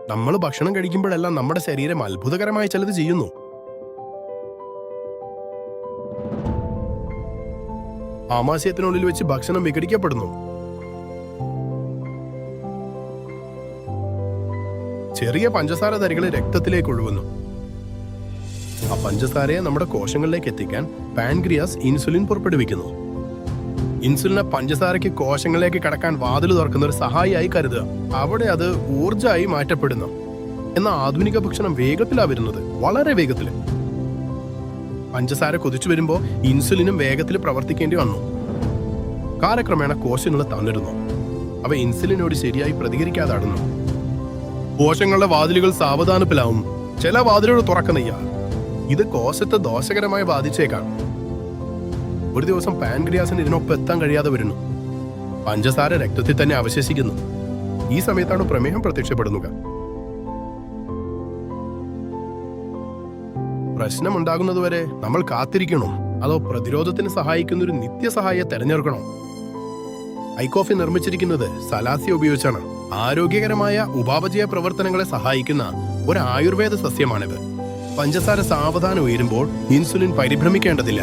നമ്മൾ ഭക്ഷണം കഴിക്കുമ്പോഴെല്ലാം നമ്മുടെ ശരീരം അത്ഭുതകരമായ ചിലത് ചെയ്യുന്നു. ആമാശയത്തിനുള്ളിൽ വെച്ച് ഭക്ഷണം വിഘടിക്കപ്പെടുന്നു. ചെറിയ പഞ്ചസാര തരികൾ രക്തത്തിലേക്ക് ഒഴുകുന്നു. ആ പഞ്ചസാരയെ നമ്മുടെ കോശങ്ങളിലേക്ക് എത്തിക്കാൻ പാൻക്രിയാസ് ഇൻസുലിൻ പുറപ്പെടുവിക്കുന്നു. ഇൻസുലിനെ പഞ്ചസാരയ്ക്ക് കോശങ്ങളിലേക്ക് കടക്കാൻ വാതിൽ തുറക്കുന്ന ഒരു സഹായിയായി കരുതുക. അവിടെ അത് ഊർജ്ജമായി മാറ്റപ്പെടുന്നു. എന്നാൽ ആധുനിക ഭക്ഷണം വേഗത്തിലാ വരുന്നത്, വളരെ വേഗത്തിൽ. പഞ്ചസാര കൊതിച്ചു വരുമ്പോൾ ഇൻസുലിനും വേഗത്തിൽ പ്രവർത്തിക്കേണ്ടി വന്നു. കാലക്രമേണ കോശങ്ങൾ തളരുന്നു. അവ ഇൻസുലിനോട് ശരിയായി പ്രതികരിക്കാതാടുന്നു. കോശങ്ങളുടെ വാതിലുകൾ സാവധാനത്തിലാവും. ചില വാതിലുകൾ തുറക്കുന്നില്ല. ഇത് കോശത്തെ ദോഷകരമായി ബാധിച്ചേക്കാം. ഒരു ദിവസം പാൻക്രിയാസിന് ഇതിനൊപ്പം എത്താൻ കഴിയാതെ വരുന്നു. പഞ്ചസാര രക്തത്തിൽ തന്നെ അവശേഷിക്കുന്നു. ഈ സമയത്താണ് പ്രമേഹം പ്രത്യക്ഷപ്പെടുന്നത്. പ്രശ്നമുണ്ടാകുന്നതുവരെ നമ്മൾ കാത്തിരിക്കണോ, അതോ പ്രതിരോധത്തിന് സഹായിക്കുന്ന ഒരു നിത്യസഹായിയെ തെരഞ്ഞെടുക്കണോ? ഐകോഫി നിർമ്മിച്ചിരിക്കുന്നത് സലാസിയ ഉപയോഗിച്ചാണ്. ആരോഗ്യകരമായ ഉപാപചയ പ്രവർത്തനങ്ങളെ സഹായിക്കുന്ന ഒരു ആയുർവേദ സസ്യമാണിത്. പഞ്ചസാര സാവധാനം ഉയരുമ്പോൾ ഇൻസുലിൻ പരിഭ്രമിക്കേണ്ടതില്ല.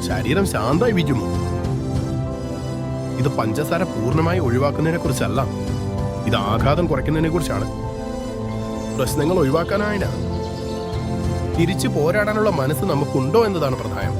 ശരീരം ശാന്തമായി വിജുമോ. ഇത് പഞ്ചസാര പൂർണ്ണമായി ഒഴിവാക്കുന്നതിനെ കുറിച്ചല്ല, ഇത് ആഘാതം കുറയ്ക്കുന്നതിനെ കുറിച്ചാണ്. പ്രശ്നങ്ങൾ ഒഴിവാക്കാനായില്ല, തിരിച്ചു പോരാടാനുള്ള മനസ്സ് നമുക്കുണ്ടോ എന്നതാണ് പ്രധാനം.